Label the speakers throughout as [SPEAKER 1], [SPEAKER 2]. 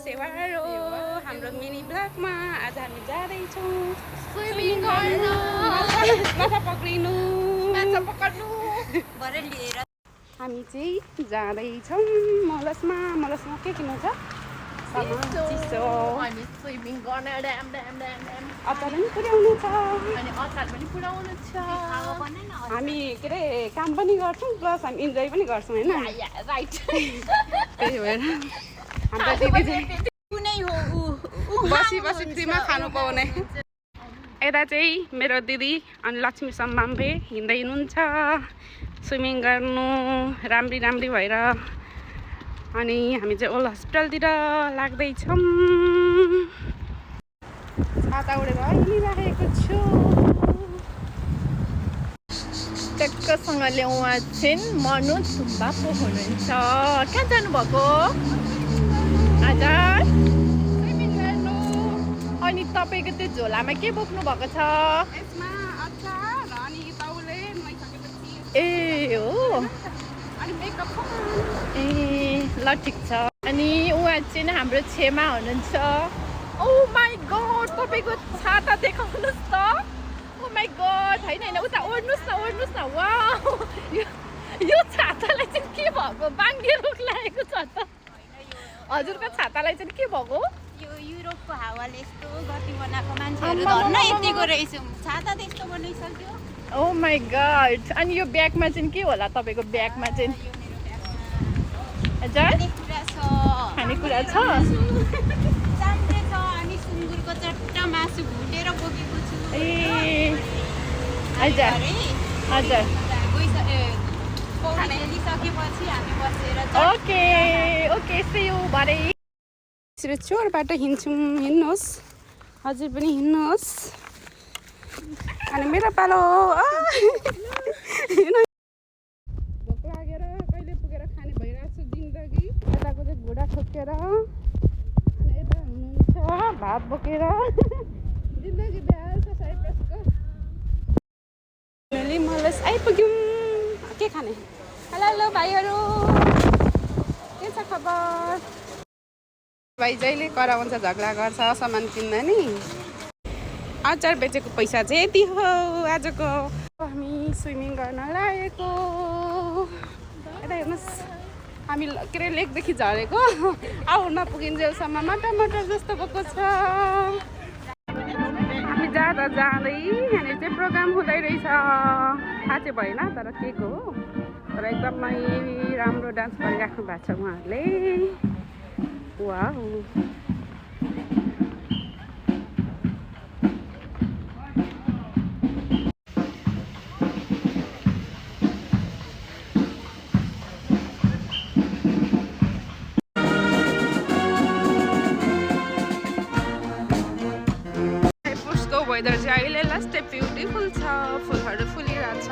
[SPEAKER 1] सेवार हो हाम्रो मिनी ब्लगमा आज हामी जाँदैछौँ
[SPEAKER 2] स्विमिङ गर्न
[SPEAKER 1] माछा पक्रिनु
[SPEAKER 2] माछा पक्र्नु भरे लिएर
[SPEAKER 1] हामी चाहिँ जाँदैछौँ मलसमा के किन्नु छ चिसो
[SPEAKER 2] अनि स्विमिङ गर्न ड्याम ड्याम ड्याम ड्याम
[SPEAKER 1] अचार पनि पुर्याउनु छ
[SPEAKER 2] अनि अचार पनि पुऱ्याउनु छ
[SPEAKER 1] हामी के अरे काम पनि गर्छौँ प्लस हामी इन्जोय पनि गर्छौँ होइन
[SPEAKER 2] राइट
[SPEAKER 1] त्यही भएर हाम्रो दिदी चाहिँ
[SPEAKER 2] कुनै हो
[SPEAKER 1] बसी फ्रीमा खानु पाउने यता चाहिँ मेरो दिदी अनि लक्ष्मी सम्माम्बे हिँड्दै हुनुहुन्छ स्विमिङ गर्नु राम्री भएर अनि हामी चाहिँ ओल्ड हस्पिटलतिर लाग्दैछौँ छाता उडेर हिँडिराखेको छु
[SPEAKER 2] टक्कसँगले उहाँ चाहिँ मनोज सुब्बा पो हुनुहुन्छ कहाँ जानुभएको आज
[SPEAKER 1] स्विमिङ गर्नु
[SPEAKER 2] अनि तपाईँको त्यो झोलामा के बोक्नु भएको छ
[SPEAKER 1] यसमा अचार अनि तौले नुहाइसकेपछि
[SPEAKER 2] ए हो
[SPEAKER 1] अनि मेकअप
[SPEAKER 2] ए ल ठिक छ अनि उहाँ चाहिँ हाम्रो छेमा हुनुहुन्छ ओ माई गड तपाईँको छाता देखाउनुहोस् त ओ माई गड होइन उता ओढ्नुहोस् न वाउ यो छातालाई चाहिँ के भएको बाङ्गे रोग लागेको छ त हजुरको छातालाई चाहिँ के भएको
[SPEAKER 3] यो युरोपको हावाले यस्तो गति बनाएको मान्छेहरू धन्न यतिको रहेछ छाता त्यस्तो बनाइसक्यो
[SPEAKER 2] ओ माई गड अनि यो ब्यागमा चाहिँ के होला तपाईँको ब्यागमा चाहिँ हजुर खानेकुरा छ
[SPEAKER 3] चाम्रे छ अनि सुँगुरको चट्ट मासु भुटेर बोकेको छु
[SPEAKER 2] ए हजुर हजुर
[SPEAKER 3] खेलिसकेपछि हामी बसेर
[SPEAKER 2] ओके सी यू भरे
[SPEAKER 1] यसरी चोरबाट हिँड्नुहोस् हजुर पनि हिँड्नुहोस् अनि मेरो पालो भोक लागेर कहिले पुगेर खाने भइरहेको छ जिन्दगी यताको चाहिँ घुँडा ठोकेर अनि यता हुनुहुन्छ भात बोकेर जिन्दगी भ्याल छ साइप्रसको फेमिली मलस आइपुग्यौँ के खाने हेलो भाइहरू के छ खबर भाइ जहिले कराउँछ झगडा गर्छ सामान किन्दा नि अचार बेचेको पैसा चाहिँ यति हो आजको हामी स्विमिङ गर्न लागेको यता हेर्नुहोस् हामी के अरे लेकदेखि झरेको आउन पुगिन्जेलसम्म मटर जस्तो भएको छ हामी जाँदै यहाँनिर चाहिँ प्रोग्राम हुँदै रहेछ थाहा चाहिँ भएन तर केको हो तर एकदमै राम्रो डान्स गरिराख्नु भएको छ उहाँहरूले वाउ साइप्रसको वेदर चाहिँ अहिले लास्टै ब्युटिफुल छ फुलहरू फुलिरहेको छ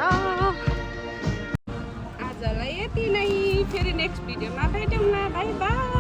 [SPEAKER 1] आजलाई यति नै फेरि नेक्स्ट भिडियोमा भेटौँ न बाई बाई